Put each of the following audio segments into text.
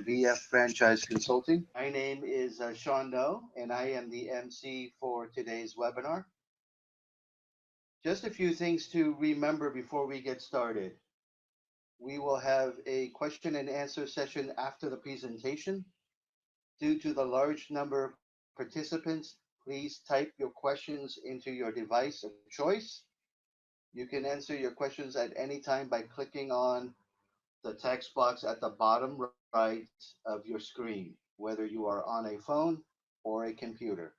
VF Franchise Consulting. My name is Sean Doe, and I am the MC for today's webinar. Just a few things to remember before we get started. We will have a question and answer session after the presentation. Due to the large number of participants, please type your questions into your device of choice. You can answer your questions at any time by clicking on the text box at the bottom right of your screen, whether you are on a phone or a computer.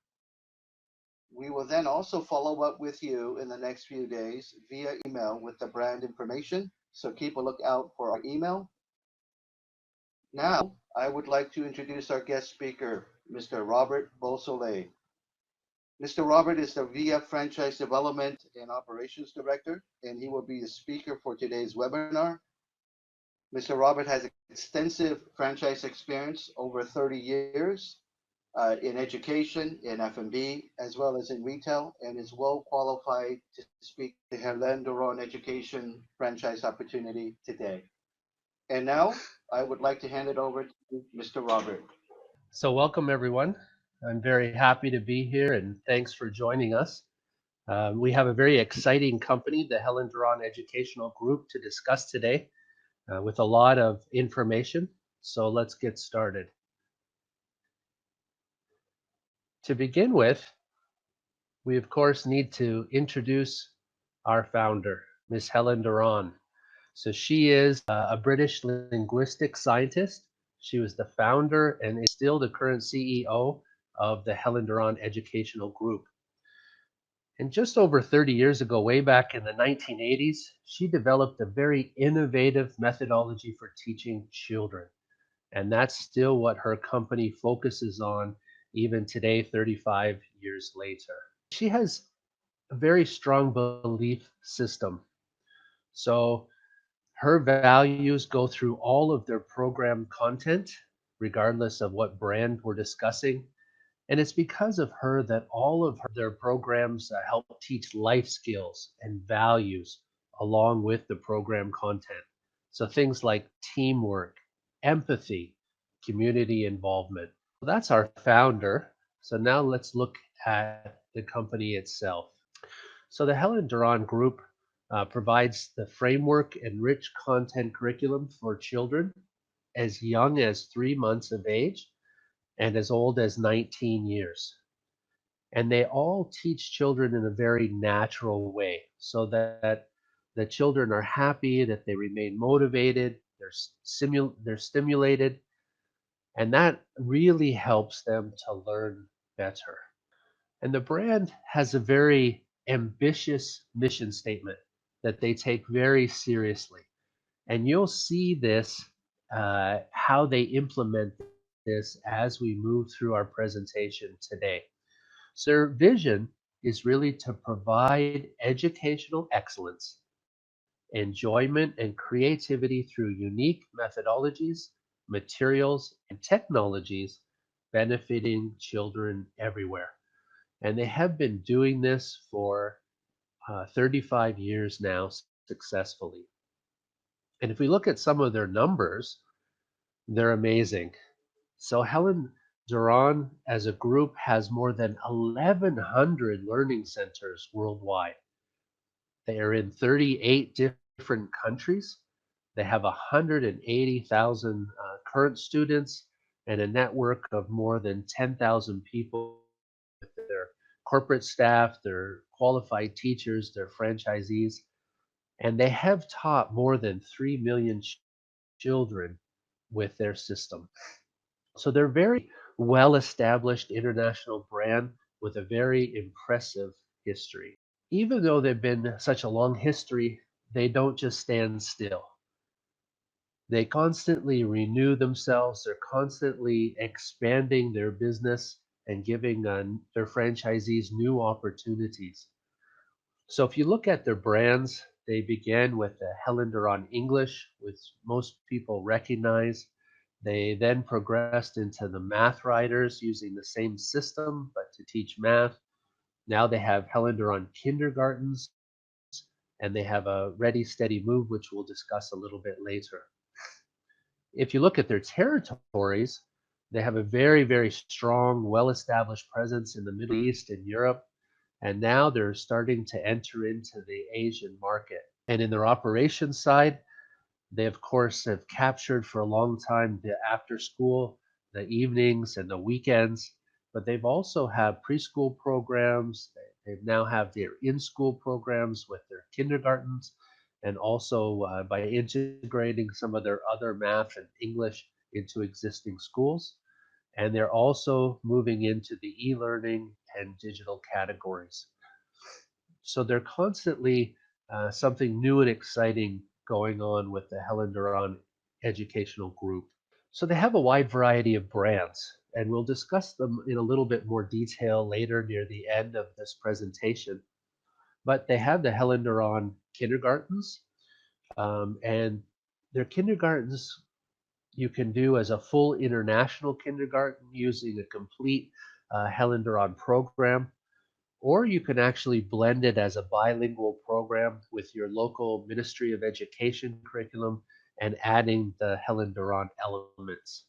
We will then also follow up with you in the next few days via email with the brand information, so keep a lookout for our email. Now, I would like to introduce our guest speaker, Mr. Robert Beausoleil. Mr. Robert is the VF Franchise Development and Operations Director, and he will be the speaker for today's webinar. Mr. Robert has extensive franchise experience over 30 years in education, in F&B, as well as in retail, and is well qualified to speak to Helen Doron Education franchise opportunity today. And now, I would like to hand it over to Mr. Robert. So welcome everyone. I'm very happy to be here and thanks for joining us. We have a very exciting company, the Helen Doron Educational Group, to discuss today with a lot of information. So let's get started. To begin with, we of course need to introduce our founder, Miss Helen Doron. So she is a British linguistic scientist. She was the founder and is still the current CEO of the Helen Doron Educational Group. And just over 30 years ago, way back in the 1980s, she developed a very innovative methodology for teaching children. And that's still what her company focuses on even today, 35 years later. She has a very strong belief system. So her values go through all of their program content, regardless of what brand we're discussing. And it's because of her that all of their programs help teach life skills and values along with the program content. So things like teamwork, empathy, community involvement. That's our founder. So now let's look at the company itself. So the Helen Doron Group provides the framework and rich content curriculum for children as young as 3 months of age and as old as 19 years. And they all teach children in a very natural way so that the children are happy, that they remain motivated, they're stimulated, and that really helps them to learn better. And the brand has a very ambitious mission statement that they take very seriously. And you'll see this, how they implement this as we move through our presentation today. So their vision is really to provide educational excellence, enjoyment, and creativity through unique methodologies, materials, and technologies benefiting children everywhere. And they have been doing this for 35 years now successfully. And if we look at some of their numbers, they're amazing. So Helen Doron as a group has more than 1,100 learning centers worldwide. They are in 38 different countries. They have 180,000 current students and a network of more than 10,000 people with their corporate staff, their qualified teachers, their franchisees. And they have taught more than 3 million children with their system. So they're very well-established international brand with a very impressive history. Even though they've been such a long history, they don't just stand still. They constantly renew themselves. They're constantly expanding their business and giving their franchisees new opportunities. So if you look at their brands, they began with the Helen Doron English, which most people recognize. They then progressed into the MathRiders using the same system, but to teach math. Now they have Helen Doron Kindergartens, and they have a Ready Steady Move, which we'll discuss a little bit later. If you look at their territories, they have a very, very strong, well established presence in the Middle East and Europe. And now they're starting to enter into the Asian market. And in their operations side, they, of course, have captured for a long time the after school, the evenings, and the weekends. But they've also have preschool programs. They now have their in-school programs with their kindergartens, and also by integrating some of their other math and English into existing schools. And they're also moving into the e-learning and digital categories. So they're constantly something new and exciting going on with the Helen Doron Educational Group. So they have a wide variety of brands, and we'll discuss them in a little bit more detail later near the end of this presentation. But they have the Helen Doron Kindergartens, and their kindergartens you can do as a full international kindergarten using a complete Helen Doron program, or you can actually blend it as a bilingual program with your local Ministry of Education curriculum and adding the Helen Doron elements.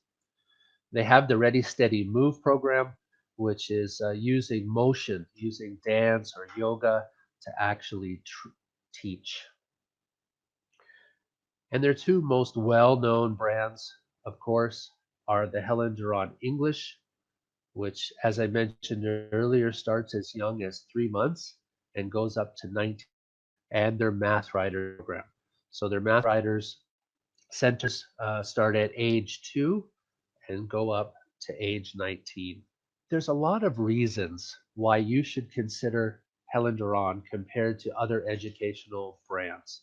They have the Ready Steady Move program, which is using motion, using dance or yoga to actually teach. And their two most well-known brands, of course, are the Helen Doron English, which, as I mentioned earlier, starts as young as 3 months and goes up to 19, and their MathRider program. So their MathRiders centers start at age 2 and go up to age 19. There's a lot of reasons why you should consider Helen Doron compared to other educational brands.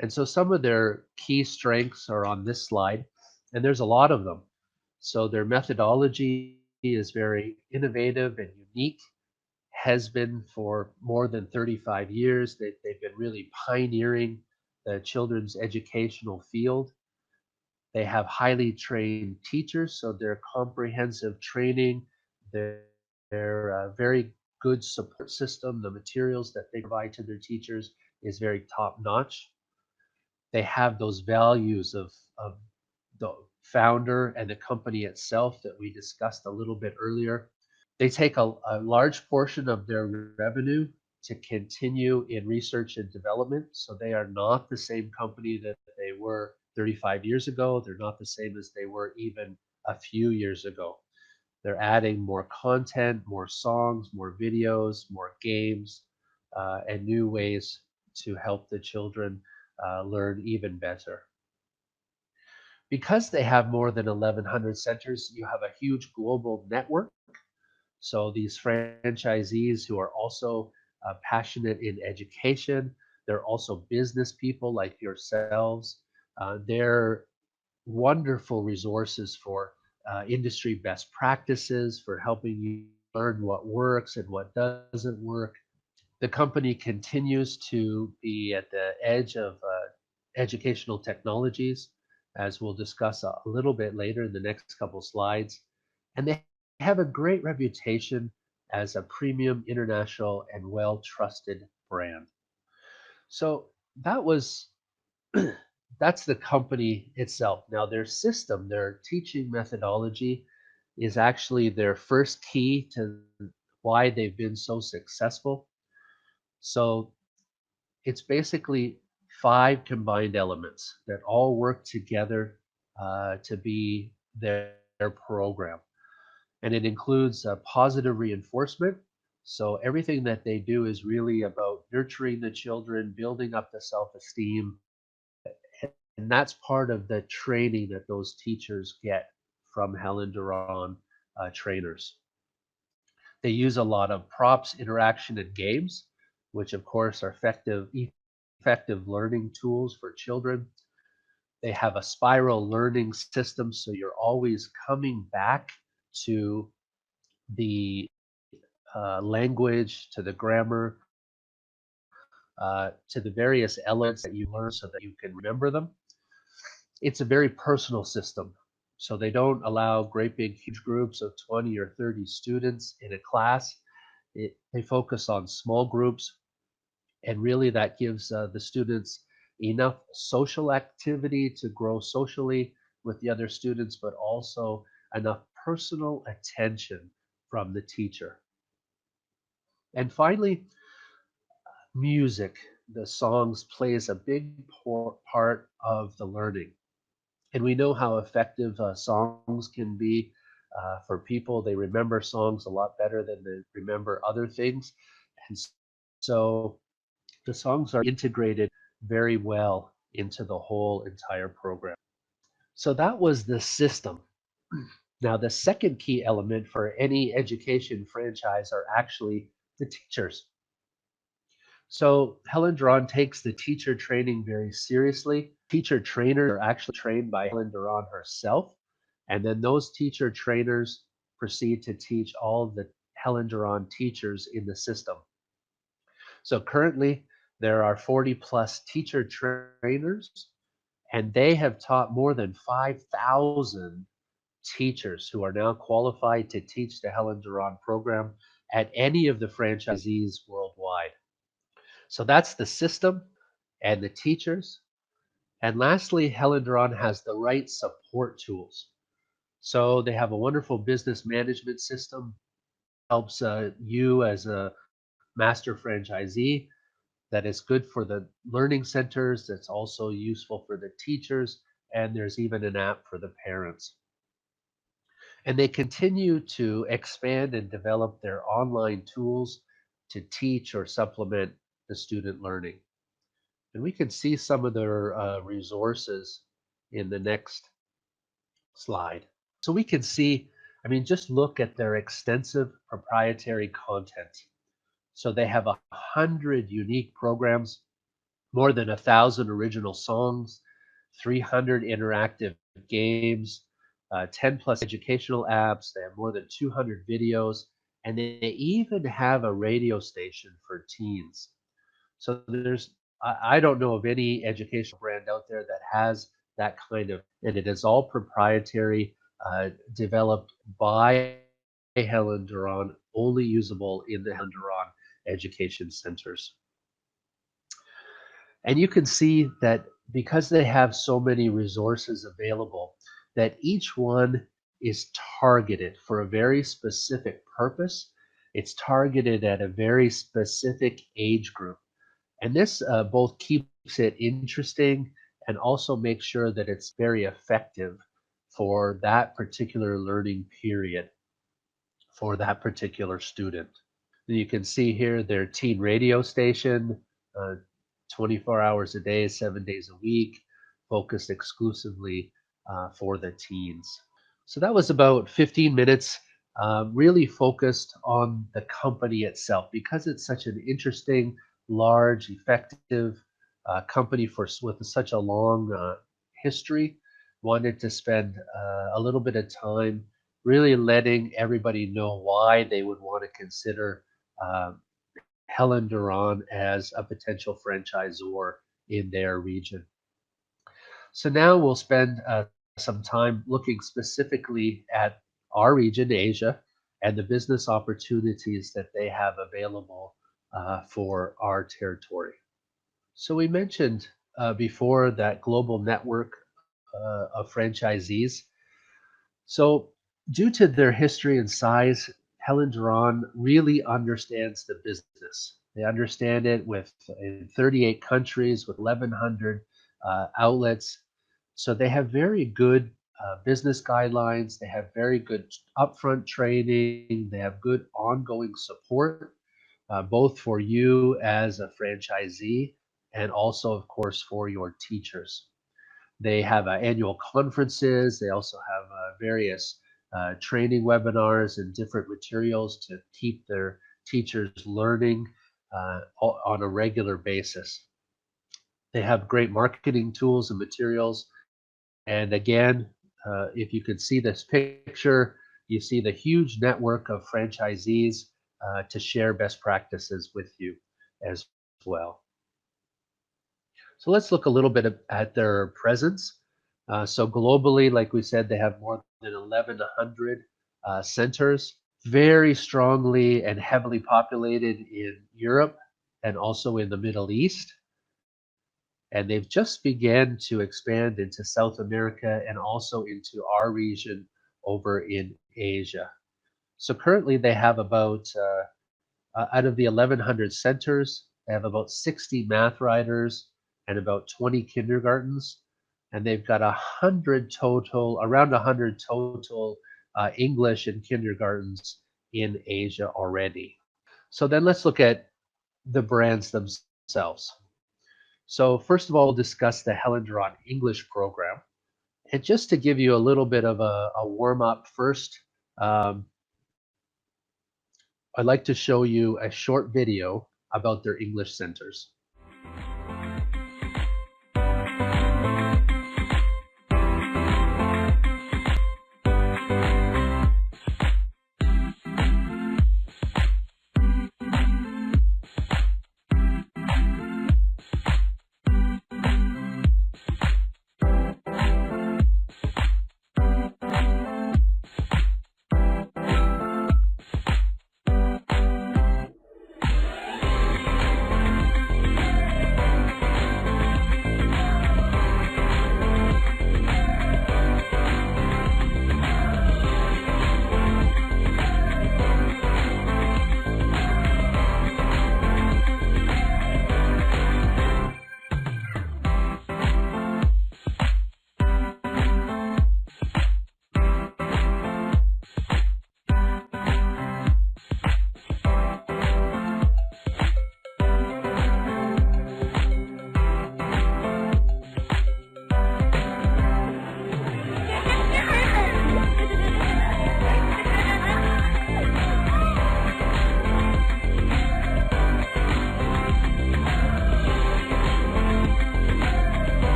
And so some of their key strengths are on this slide, and there's a lot of them. So their methodology is very innovative and unique, has been for more than 35 years. They've been really pioneering the children's educational field. They have highly trained teachers, so their comprehensive training, their very good support system, the materials that they provide to their teachers is very top notch. They have those values of the founder and the company itself that we discussed a little bit earlier. They take a large portion of their revenue to continue in research and development. So they are not the same company that they were 35 years ago. They're not the same as they were even a few years ago. They're adding more content, more songs, more videos, more games, and new ways to help the children learn even better. Because they have more than 1,100 centers, you have a huge global network. So these franchisees who are also passionate in education, they're also business people like yourselves. They're wonderful resources for industry best practices, for helping you learn what works and what doesn't work. The company continues to be at the edge of educational technologies, as we'll discuss a little bit later in the next couple slides. And they have a great reputation as a premium, international, and well trusted brand. So that was that's the company itself. Now their system, their teaching methodology is actually their first key to why they've been so successful. So it's basically 5 combined elements that all work together to be their program. And it includes positive reinforcement. So everything that they do is really about nurturing the children, building up the self-esteem, and that's part of the training that those teachers get from Helen Doron trainers. They use a lot of props, interaction, and games, which of course are effective learning tools for children. They have a spiral learning system, so you're always coming back to the language, to the grammar, to the various elements that you learn so that you can remember them. It's a very personal system. So they don't allow great big huge groups of 20 or 30 students in a class. They focus on small groups, and really that gives the students enough social activity to grow socially, with the other students, but also enough personal attention from the teacher. And finally, music. The songs plays a big part of the learning. And we know how effective songs can be for people. They remember songs a lot better than they remember other things. And so the songs are integrated very well into the whole entire program. So that was the system. Now, the second key element for any education franchise are actually the teachers. So Helen Doron takes the teacher training very seriously. Teacher trainers are actually trained by Helen Doron herself. And then those teacher trainers proceed to teach all the Helen Doron teachers in the system. So currently, there are 40 plus teacher trainers, and they have taught more than 5,000 teachers who are now qualified to teach the Helen Doron program at any of the franchisees worldwide. So that's the system and the teachers. And lastly, Helen Doron has the right support tools. So they have a wonderful business management system, helps you as a master franchisee, that is good for the learning centers, that's also useful for the teachers, and there's even an app for the parents. And they continue to expand and develop their online tools to teach or supplement the student learning. And we can see some of their resources in the next slide. So we can see, I mean, just look at their extensive proprietary content. So they have 100 unique programs, more than 1,000 original songs, 300 interactive games, 10 plus educational apps. They have more than 200 videos, and they even have a radio station for teens. So I don't know of any educational brand out there that has that kind of, and it is all proprietary, developed by Helen Doron, only usable in the Helen Doron education centers. And you can see that because they have so many resources available, that each one is targeted for a very specific purpose. It's targeted at a very specific age group. And this both keeps it interesting and also makes sure that it's very effective for that particular learning period for that particular student. You can see here their teen radio station, uh, 24 hours a day, 7 days a week, focused exclusively for the teens. So that was about 15 minutes, really focused on the company itself because it's such an interesting, large, effective company with such a long history. Wanted to spend a little bit of time really letting everybody know why they would want to consider uh, Helen Doron as a potential franchisor in their region. So now we'll spend some time looking specifically at our region, Asia, and the business opportunities that they have available for our territory. So we mentioned before that global network of franchisees. So due to their history and size, Helen Doron really understands the business. They understand it with in 38 countries with 1,100 outlets. So they have very good business guidelines. They have very good upfront training. They have good ongoing support, both for you as a franchisee and also, of course, for your teachers. They have annual conferences. They also have various training webinars and different materials to keep their teachers learning on a regular basis. They have great marketing tools and materials. And again, if you could see this picture, you see the huge network of franchisees to share best practices with you as well. So let's look a little bit at their presence. So globally, like we said, they have more than 1,100 centers, very strongly and heavily populated in Europe and also in the Middle East. and they've just began to expand into South America and also into our region over in Asia. So currently they have about, out of the 1,100 centers, they have about 60 MathRiders and about 20 kindergartens, and they've got 100 total, around 100 total English and kindergartens in Asia already. So then let's look at the brands themselves. So first of all, we'll discuss the Helen Doron English program. And just to give you a little bit of a warm up first, um, I'd like to show you a short video about their English centers.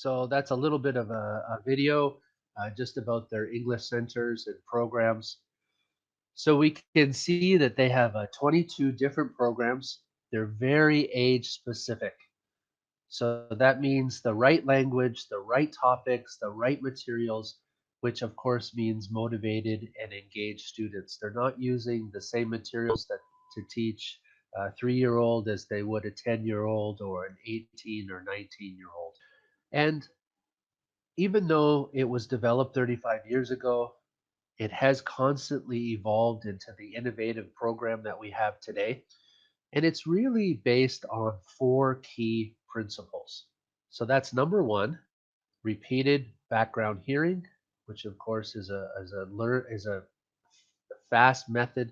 So that's a little bit of a video just about their English centers and programs. So we can see that they have 22 different programs. They're very age specific. So that means the right language, the right topics, the right materials, which of course means motivated and engaged students. They're not using the same materials that to teach a 3-year-old as they would a 10-year-old or an 18 or 19-year-old. And even though it was developed 35 years ago, it has constantly evolved into the innovative program that we have today. And it's really based on 4 key principles. So that's number one, repeated background hearing, which of course is a fast method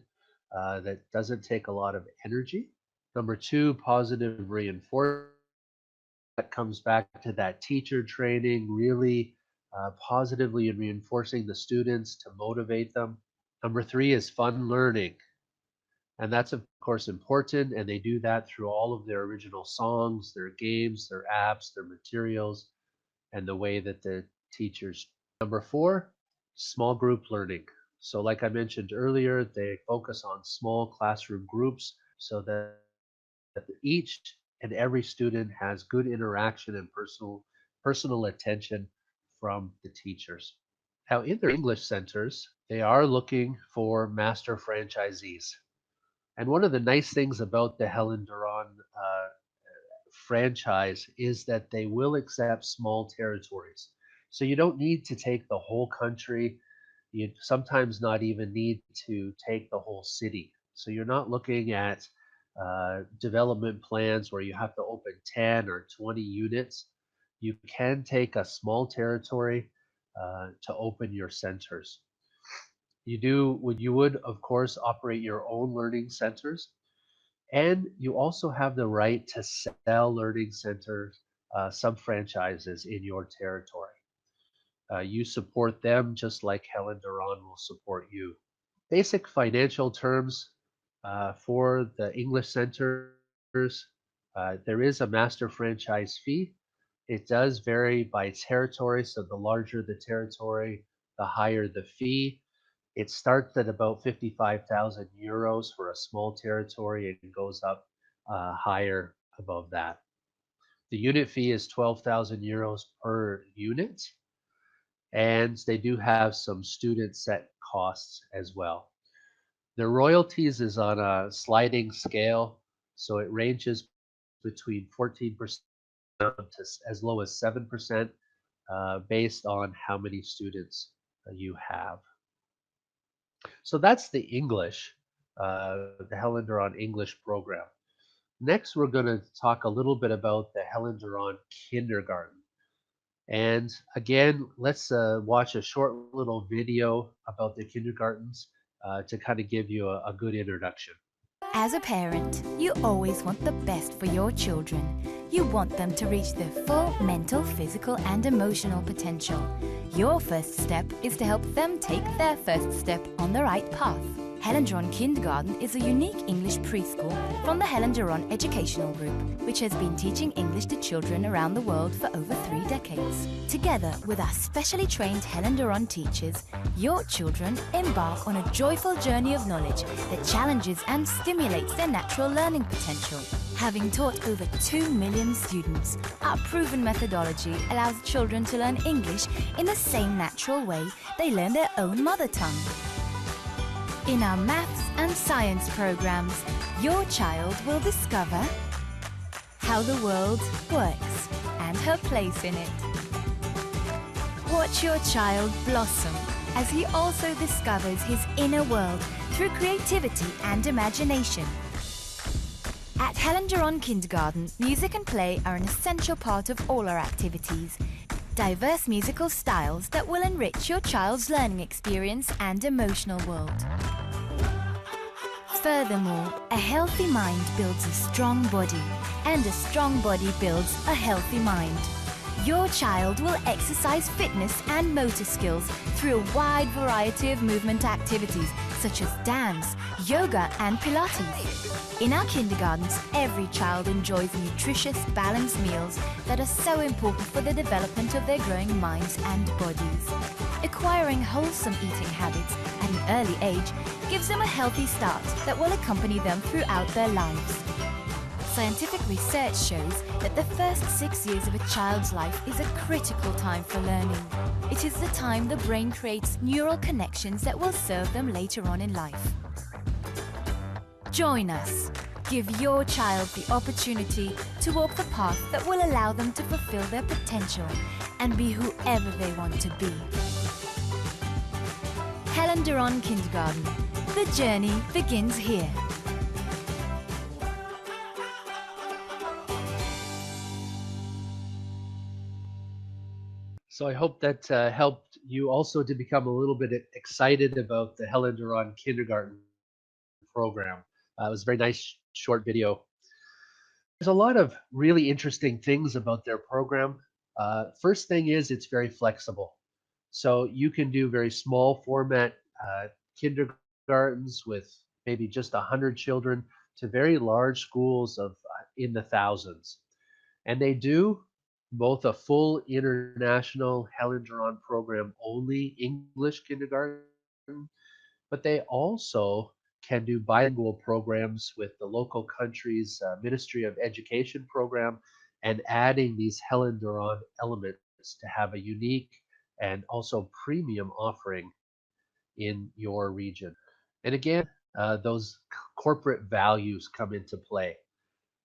that doesn't take a lot of energy. Number two, positive reinforcement. That comes back to that teacher training, really positively reinforcing the students to motivate them. Number three is fun learning. And that's, of course, important. And they do that through all of their original songs, their games, their apps, their materials, and the way that the teachers. Number four, small group learning. So, like I mentioned earlier, they focus on small classroom groups so that each and every student has good interaction and personal attention from the teachers. Now, in their English centers, they are looking for master franchisees. And one of the nice things about the Helen Doron franchise is that they will accept small territories. So you don't need to take the whole country. You sometimes not even need to take the whole city. So you're not looking at development plans where you have to open 10 or 20 units. You can take a small territory to open your centers. You would of course operate your own learning centers, and you also have the right to sell learning centers, some franchises in your territory. You support them just like Helen Doron will support you. Basic financial terms for the English centers. There is a master franchise fee. It does vary by territory, so the larger the territory, the higher the fee. It starts at about 55,000 euros for a small territory and goes up higher above that. The unit fee is 12,000 euros per unit, and they do have some student set costs as well. Their royalties is on a sliding scale, so it ranges between 14% to as low as 7% based on how many students you have. So that's the English, the Helen Doron English program. Next, we're going to talk a little bit about the Helen Doron Kindergarten. And again, let's watch a short little video about the kindergartens to kind of give you a good introduction. As a parent, you always want the best for your children. You want them to reach their full mental, physical, and emotional potential. Your first step is to help them take their first step on the right path. Helen Doron Kindergarten is a unique English preschool from the Helen Doron Educational Group, which has been teaching English to children around the world for over 3 decades. Together with our specially trained Helen Doron teachers, your children embark on a joyful journey of knowledge that challenges and stimulates their natural learning potential. Having taught over 2 million students, our proven methodology allows children to learn English in the same natural way they learn their own mother tongue. In our maths and science programs, your child will discover how the world works and her place in it. Watch your child blossom as he also discovers his inner world through creativity and imagination. At Helen Doron Kindergarten, music and play are an essential part of all our activities. Diverse musical styles that will enrich your child's learning experience and emotional world. Furthermore, a healthy mind builds a strong body, and a strong body builds a healthy mind. Your child will exercise fitness and motor skills through a wide variety of movement activities such as dance, yoga, and Pilates. In our kindergartens, every child enjoys nutritious, balanced meals that are so important for the development of their growing minds and bodies. Acquiring wholesome eating habits at an early age gives them a healthy start that will accompany them throughout their lives. Scientific research shows that the first 6 years of a child's life is a critical time for learning. It is the time the brain creates neural connections that will serve them later on in life. Join us. Give your child the opportunity to walk the path that will allow them to fulfill their potential and be whoever they want to be. Helen Doron Kindergarten. The journey begins here. So I hope that helped you also to become a little bit excited about the Helen Doron Kindergarten program. It was a very nice short video. There's a lot of really interesting things about their program. First thing is it's very flexible. So you can do very small format kindergartens with maybe just 100 children to very large schools of in the thousands. And they do both a full international Helen Doron program only English kindergarten, but they also can do bilingual programs with the local country's Ministry of Education program and adding these Helen Doron elements to have a unique and also premium offering in your region. And again, those corporate values come into play.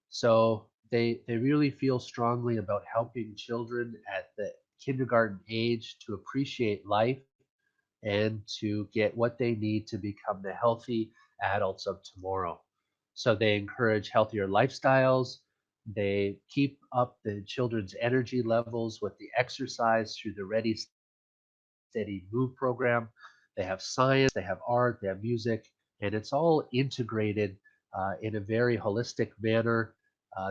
So they really feel strongly about helping children at the kindergarten age to appreciate life and to get what they need to become the healthy adults of tomorrow. So they encourage healthier lifestyles. They keep up the children's energy levels with the exercise through the Ready, Steady, Move program. They have science, they have art, they have music, and it's all integrated in a very holistic manner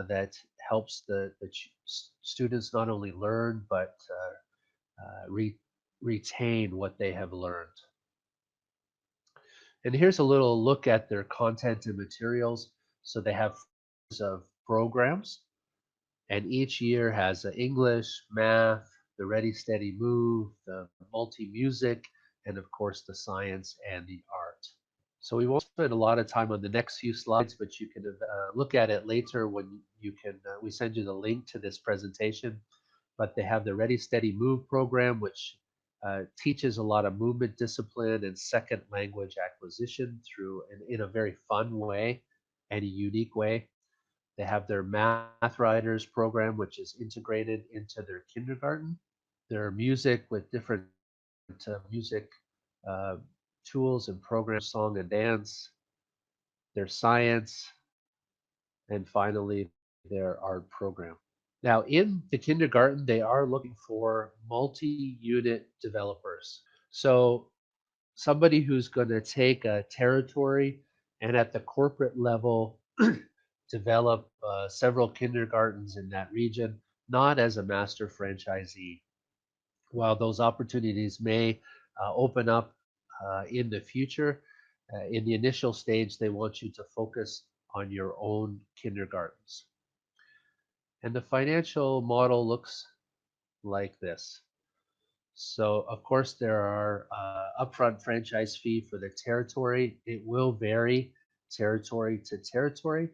that helps the students not only learn but retain what they have learned. And here's a little look at their content and materials. So they have of programs, and each year has English, math, the Ready Steady Move, the multi-music, and of course the science and the art. So we won't spend a lot of time on the next few slides, but you can look at it later when you can. We send you the link to this presentation. But they have the Ready Steady Move program, which teaches a lot of movement discipline and second language acquisition through in a very fun way and a unique way. They have their MathRiders program, which is integrated into their kindergarten. Their music with different music uh, tools and programs, song and dance. Their science, and finally their art program. Now, in the kindergarten, they are looking for multi-unit developers. So somebody who's going to take a territory and at the corporate level develop several kindergartens in that region, not as a master franchisee. While those opportunities may open up in the future, in the initial stage, they want you to focus on your own kindergartens. And the financial model looks like this. So, of course, there are upfront franchise fee for the territory. It will vary territory to territory,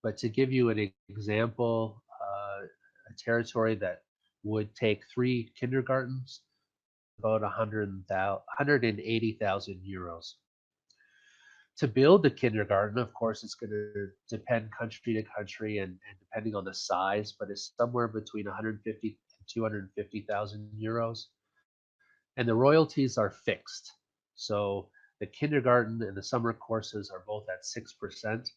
but to give you an example, a territory that would take 3 kindergartens, about 180,000 euros. To build the kindergarten, of course, it's going to depend country to country and depending on the size, but it's somewhere between 150 and 250,000 euros. And the royalties are fixed. So the kindergarten and the summer courses are both at 6%.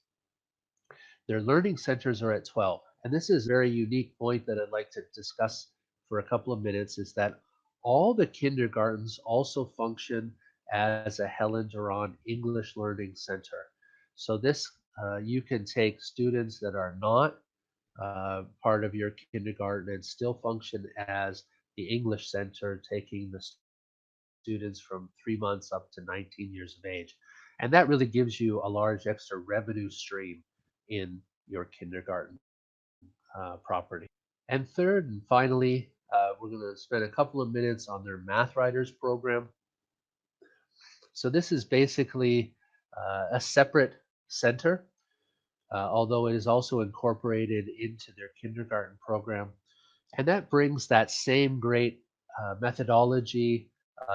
Their learning centers are at 12. And this is a very unique point that I'd like to discuss for a couple of minutes is that all the kindergartens also function as a Helen Doron English Learning Center. So this, you can take students that are not part of your kindergarten and still function as the English Center, taking the students from 3 months up to 19 years of age. And that really gives you a large extra revenue stream in your kindergarten property. And third and finally, we're going to spend a couple of minutes on their MathRiders program. So this is basically a separate center, although it is also incorporated into their kindergarten program. And that brings that same great methodology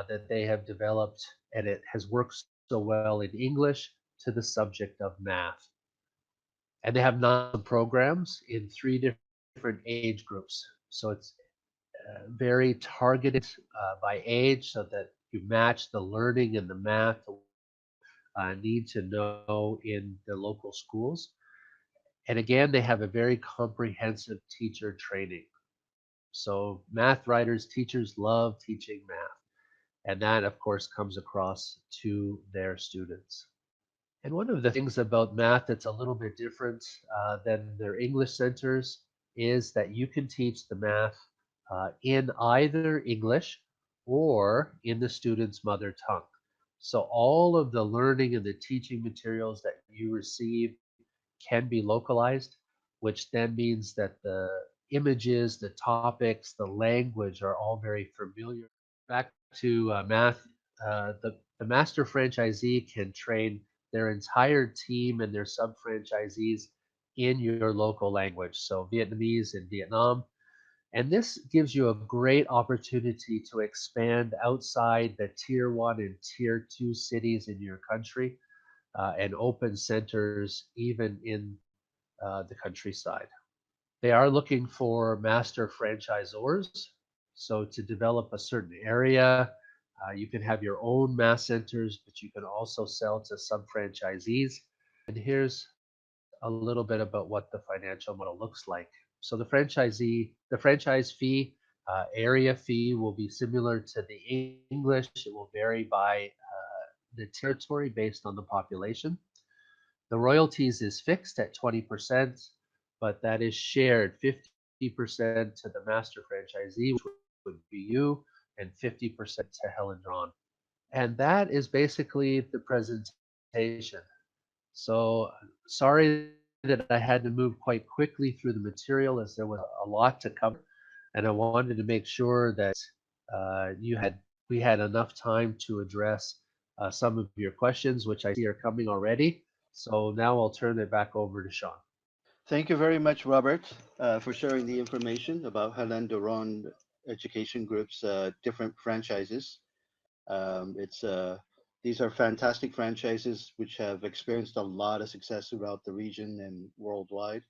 that they have developed, and it has worked so well in English to the subject of math. And they have 9 programs in 3 different age groups. So it's very targeted by age so that you match the learning and the math need to know in the local schools. And again, they have a very comprehensive teacher training. So MathRiders teachers love teaching math. And that, of course, comes across to their students. And one of the things about math that's a little bit different than their English centers is that you can teach the math in either English or in the student's mother tongue. So all of the learning and the teaching materials that you receive can be localized, which then means that the images, the topics, the language are all very familiar. Back to math, the master franchisee can train their entire team and their sub franchisees in your local language, so Vietnamese and Vietnam. And this gives you a great opportunity to expand outside the tier 1 and tier 2 cities in your country and open centers even in the countryside. They are looking for master franchisors. So to develop a certain area, you can have your own math centers, but you can also sell to sub franchisees. And here's a little bit about what the financial model looks like. So the franchise fee, area fee will be similar to the English. It will vary by the territory based on the population. The royalties is fixed at 20%, but that is shared 50% to the master franchisee, which would be you, and 50% to Helen Doron. And that is basically the presentation. So sorry that I had to move quite quickly through the material as there was a lot to cover, and I wanted to make sure that we had enough time to address some of your questions, which I see are coming already. So now I'll turn it back over to Sean. Thank you very much, Robert, for sharing the information about Helen Doron Education Group's different franchises. It's These are fantastic franchises which have experienced a lot of success throughout the region and worldwide.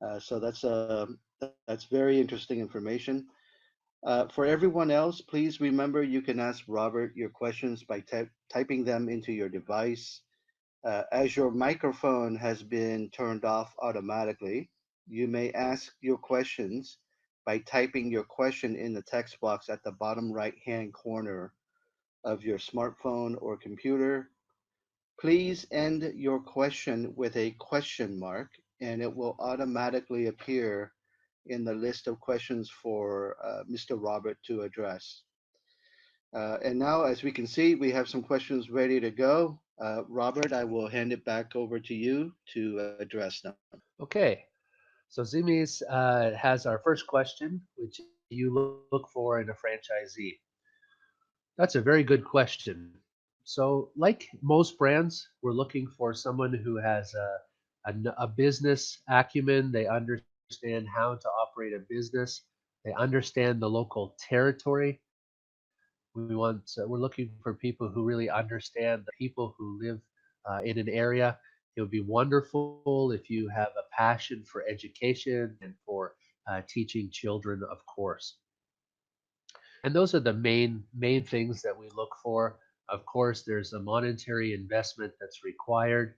That's very interesting information. For everyone else, please remember you can ask Robert your questions by typing them into your device. As your microphone has been turned off automatically, you may ask your questions by typing your question in the text box at the bottom right hand corner of your smartphone or computer. Please end your question with a question mark, and it will automatically appear in the list of questions for Mr. Robert to address. And now, as we can see, we have some questions ready to go. Robert, I will hand it back over to you to address them. Okay, so Zimis has our first question, which you look for in a franchisee. That's a very good question. So, like most brands, we're looking for someone who has a business acumen. They understand how to operate a business. They understand the local territory. We're looking for people who really understand the people who live in an area. It would be wonderful if you have a passion for education and for teaching children, of course. And those are the main things that we look for. Of course, there's a monetary investment that's required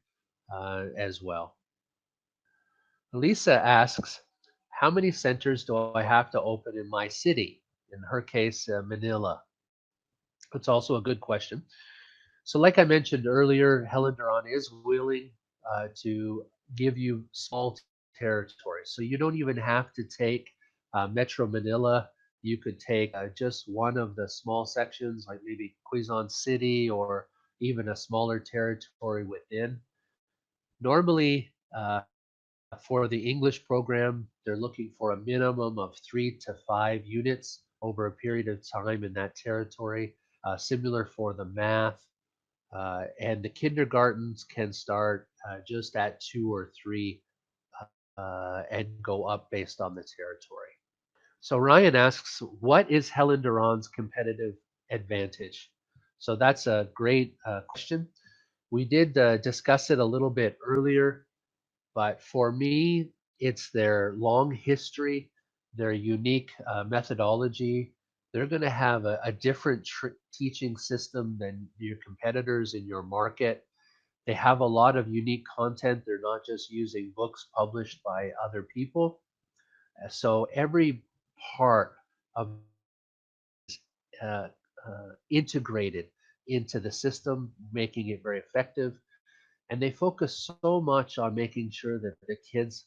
as well. Lisa asks, how many centers do I have to open in my city? In her case, Manila. It's also a good question. So, like I mentioned earlier, Helen Duran is willing to give you small territories. So, you don't even have to take Metro Manila. You could take just one of the small sections, like maybe Quezon City or even a smaller territory within. Normally, for the English program, they're looking for a minimum of 3 to 5 units over a period of time in that territory. Similar for the math, and the kindergartens can start just at 2 or 3 and go up based on the territory. So Ryan asks, what is Helen Duran's competitive advantage? So that's a great question. We did discuss it a little bit earlier, but for me, it's their long history, their unique methodology. They're going to have a different teaching system than your competitors in your market. They have a lot of unique content. They're not just using books published by other people. So every part of the program is integrated into the system, making it very effective. And they focus so much on making sure that the kids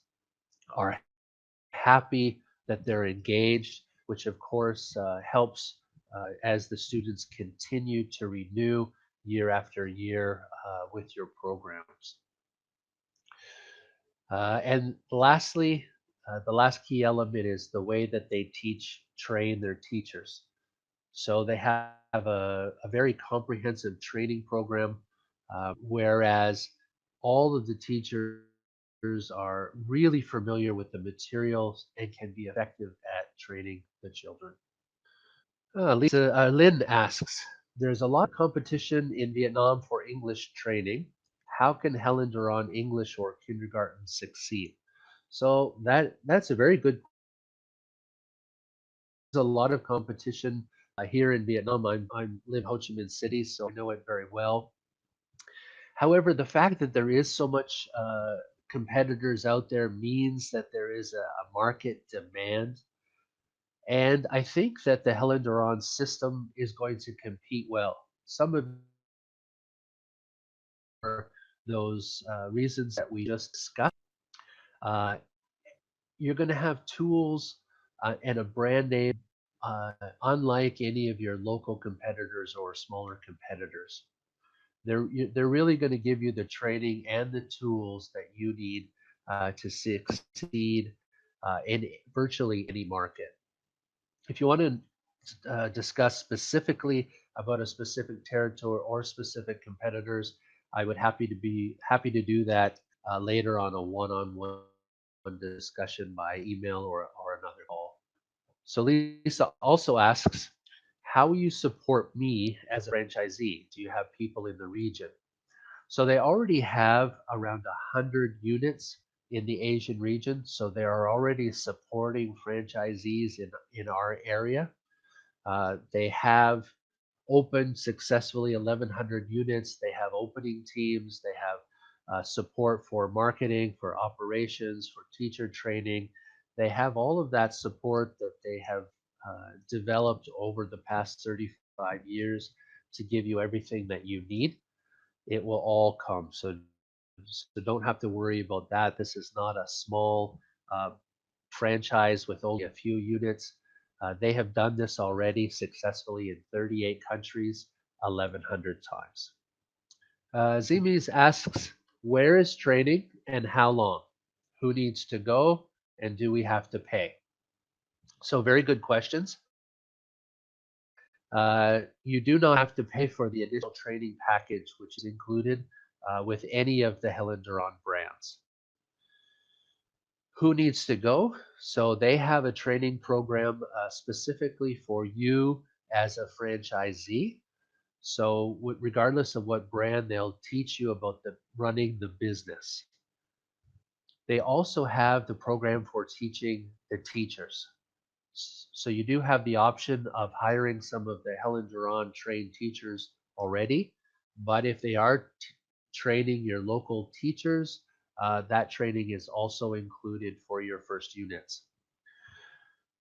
are happy, that they're engaged, which of course helps as the students continue to renew year after year with your programs. And lastly, the last key element is the way that they train their teachers. So they have a very comprehensive training program, whereas all of the teachers are really familiar with the materials and can be effective at training the children. Lynn asks, there's a lot of competition in Vietnam for English training. How can Helen Duran English or kindergarten succeed? So that's a very good question. There is a lot of competition here in Vietnam. I live in Ho Chi Minh City, so I know it very well. However, the fact that there is so much competitors out there means that there is a market demand. And I think that the Helen Duran system is going to compete well. Some of you may know for those reasons that we just discussed. Uh, you're going to have tools and a brand name unlike any of your local competitors or smaller competitors. They're really going to give you the training and the tools that you need to succeed in virtually any market. If you want to discuss specifically about a specific territory or specific competitors, I would happy to do that later on a one-on-one discussion by email or another call. So Lisa also asks, how will you support me as a franchisee? Do you have people in the region? So they already have around 100 units in the Asian region. So they are already supporting franchisees in our area. They have opened successfully 1,100 units. They have opening teams. They have support for marketing, for operations, for teacher training. They have all of that support that they have developed over the past 35 years to give you everything that you need. It will all come. So don't have to worry about that. This is not a small uh, franchise with only a few units. They have done this already successfully in 38 countries, 1,100 times. Zimis asks, where is training and how long? Who needs to go and do we have to pay? So very good questions. You do not have to pay for the additional training package, which is included with any of the Helen Doron brands. Who needs to go? So they have a training program specifically for you as a franchisee. So regardless of what brand, they'll teach you about running the business. They also have the program for teaching the teachers. So you do have the option of hiring some of the Helen Doron trained teachers already, but if they are training your local teachers, that training is also included for your first units.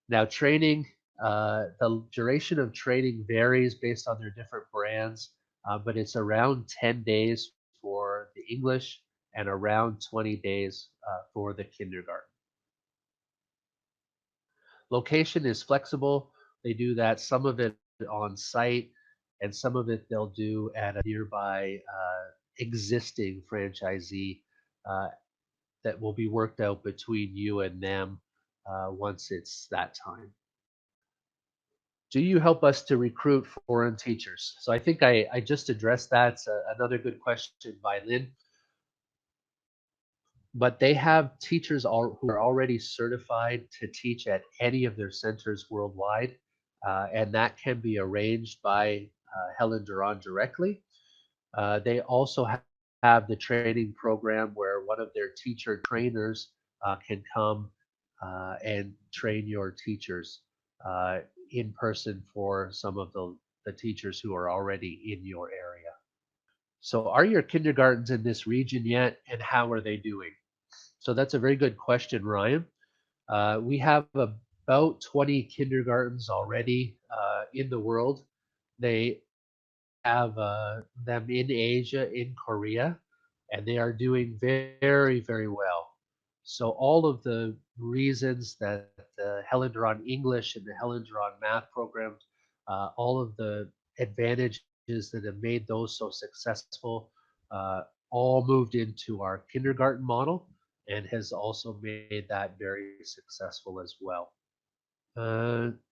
Now, training, the duration of training varies based on their different brands, but it's around 10 days for the English and around 20 days for the kindergarten. Location is flexible. They do that, some of it on site, and some of it they'll do at a nearby existing franchisee uh, that will be worked out between you and them once it's that time. Do you help us to recruit foreign teachers? So I think I just addressed that. It's another good question by Lynn. But they have teachers who are already certified to teach at any of their centers worldwide, and that can be arranged by Helen Doron directly. They also have the training program where one of their teacher trainers can come and train your teachers in person for some of the teachers who are already in your area. So, are your kindergartens in this region yet, and how are they doing? So that's a very good question, Ryan. We have about 20 kindergartens already in the world. They have them in Asia, in Korea, and they are doing very, very well. So all of the reasons that the Helen Doron English and the Helen Doron Math programs, all of the advantages that have made those so successful, uh, all moved into our kindergarten model and has also made that very successful as well.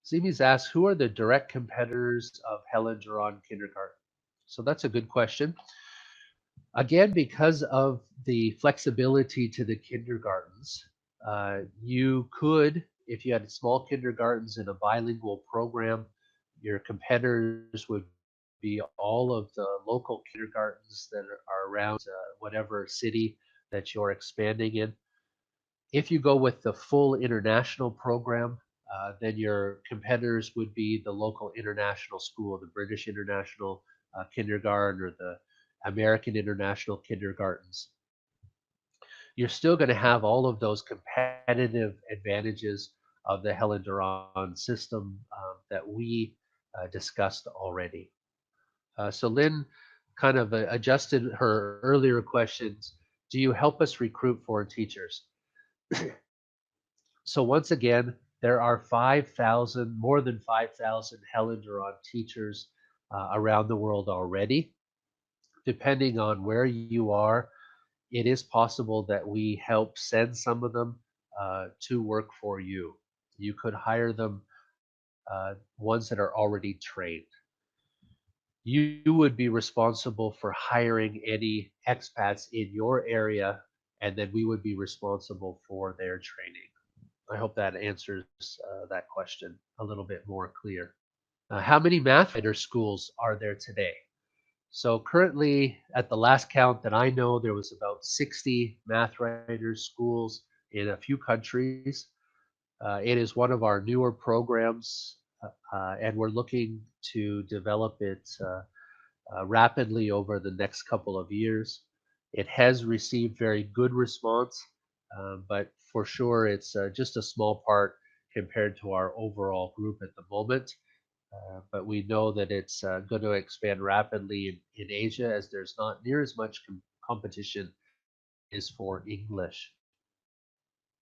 Zimi's asked, who are the direct competitors of Helen Doron Kindergarten? So that's a good question. Again, because of the flexibility to the kindergartens, you could, if you had small kindergartens in a bilingual program, your competitors would be all of the local kindergartens that are around whatever city that you're expanding in. If you go with the full international program, then your competitors would be the local international school, the British International Kindergarten or the American International Kindergartens. You're still going to have all of those competitive advantages of the Helen Doron system that we discussed already. So Lynn kind of adjusted her earlier questions. Do you help us recruit foreign teachers? So once again, There are 5,000, more than 5,000 Helen Doron teachers around the world already. Depending on where you are, it is possible that we help send some of them to work for you. You could hire them, ones that are already trained. You would be responsible for hiring any expats in your area, and then we would be responsible for their training. I hope that answers that question a little bit more clear. How many MathRider schools are there today? So currently, at the last count that I know, there was about 60 MathRider schools in a few countries. It is one of our newer programs, and we're looking to develop it rapidly over the next couple of years. It has received very good response, but for sure it's just a small part compared to our overall group at the moment. But we know that it's going to expand rapidly in Asia as there's not near as much competition as is for English.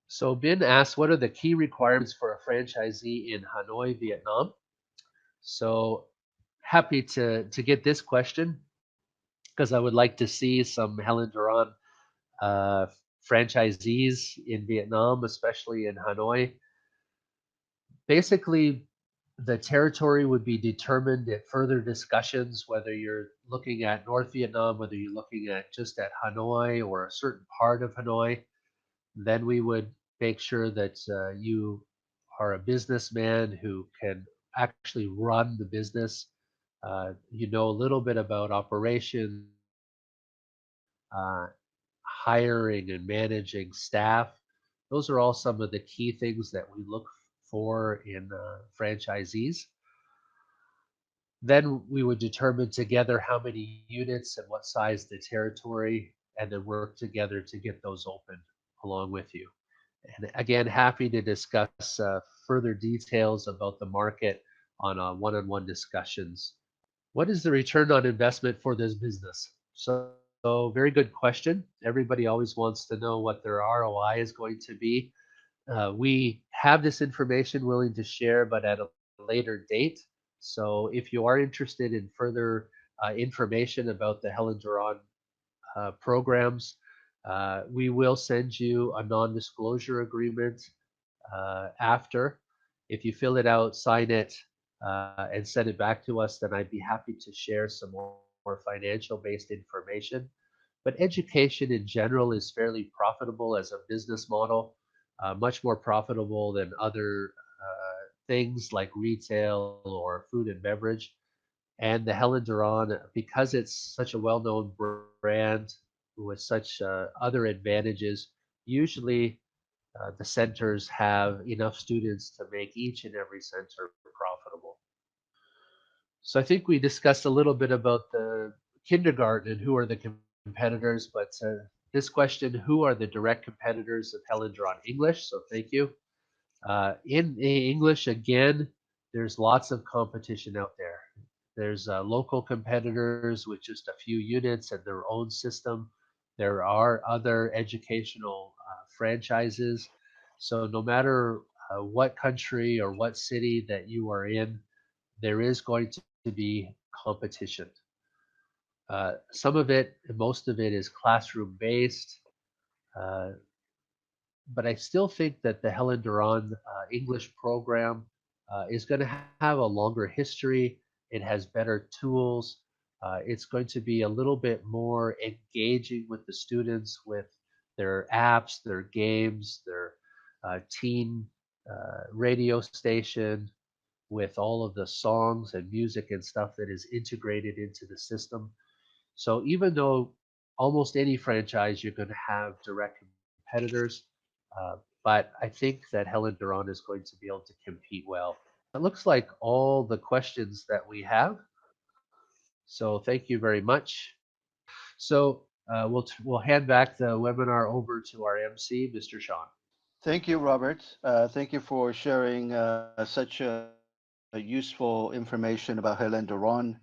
So Bin asked, what are the key requirements for a franchisee in Hanoi, Vietnam? So happy to get this question because I would like to see some Helen Duran uh, franchisees in Vietnam, especially in Hanoi. Basically, the territory would be determined at further discussions, whether you're looking at North Vietnam, whether you're looking at just at Hanoi or a certain part of Hanoi. Then we would make sure that you are a businessman who can actually run the business. You know a little bit about operations, uh, hiring and managing staff. Those are all some of the key things that we look for in franchisees. Then we would determine together how many units and what size the territory, and then work together to get those open along with you. And again, happy to discuss further details about the market on one-on-one discussions. What is the return on investment for this business? So very good question. Everybody always wants to know what their ROI is going to be. We have this information willing to share, but at a later date. So if you are interested in further information about the Helen Duran programs, we will send you a non-disclosure agreement after. If you fill it out, sign it, and send it back to us, then I'd be happy to share some more financial based information. But education in general is fairly profitable as a business model, much more profitable than other things like retail or food and beverage. And the Helen Duran, because it's such a well-known brand with such other advantages, usually the centers have enough students to make each and every center profitable. So I think we discussed a little bit about the kindergarten and who are the competitors, but this question, who are the direct competitors of Helen Duran English? So thank you. In English, again, there's lots of competition out there. There's local competitors with just a few units and their own system. There are other educational franchises. So no matter what country or what city that you are in, there is going to be competition. Some of it, most of it is classroom based. Uh, but I still think that the Helen Duran English program is going to have a longer history. It has better tools. It's going to be a little bit more engaging with the students with their apps, their games, their teen radio station, with all of the songs and music and stuff that is integrated into the system. So even though almost any franchise you're going to have direct competitors, but I think that Helen Duran is going to be able to compete well. It looks like all the questions that we have. So thank you very much. So we'll hand back the webinar over to our MC, Mr. Sean. Thank you, Robert. Thank you for sharing such useful information about Helen Doron.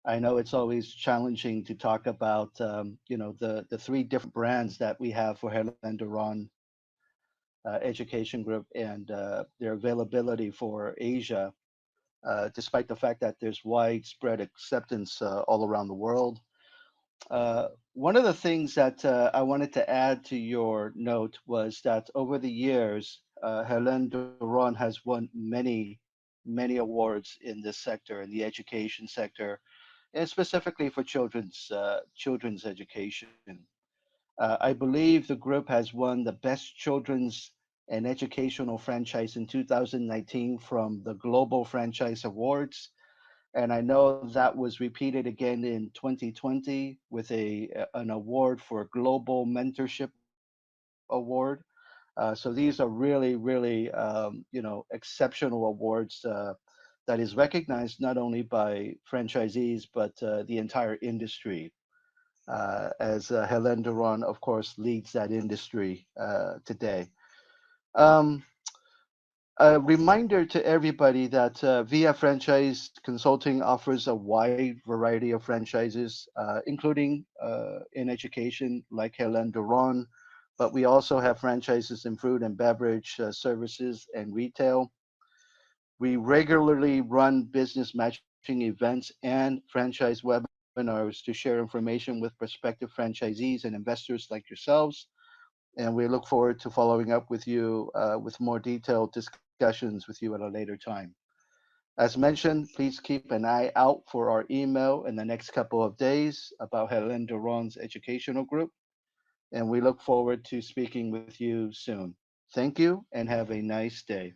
I know it's always challenging to talk about, the three different brands that we have for Helen Doron. education group and their availability for Asia, despite the fact that there's widespread acceptance all around the world. One of the things that I wanted to add to your note was that over the years, Helen Doron has won many awards in this sector, in the education sector, and specifically for children's education. I believe the group has won the Best Children's and Educational Franchise in 2019 from the Global Franchise Awards, and I know that was repeated again in 2020 with an award for Global Mentorship Award. So these are really, exceptional awards that is recognized not only by franchisees but the entire industry. As Helen Duran, of course, leads that industry today. Um, a reminder to everybody that VIA Franchise Consulting offers a wide variety of franchises, including in education, like Helen Duran, but we also have franchises in food and beverage services and retail. We regularly run business matching events and franchise webinars to share information with prospective franchisees and investors like yourselves. And we look forward to following up with you with more detailed discussions with you at a later time. As mentioned, please keep an eye out for our email in the next couple of days about Helen Duran's educational group. And we look forward to speaking with you soon. Thank you and have a nice day.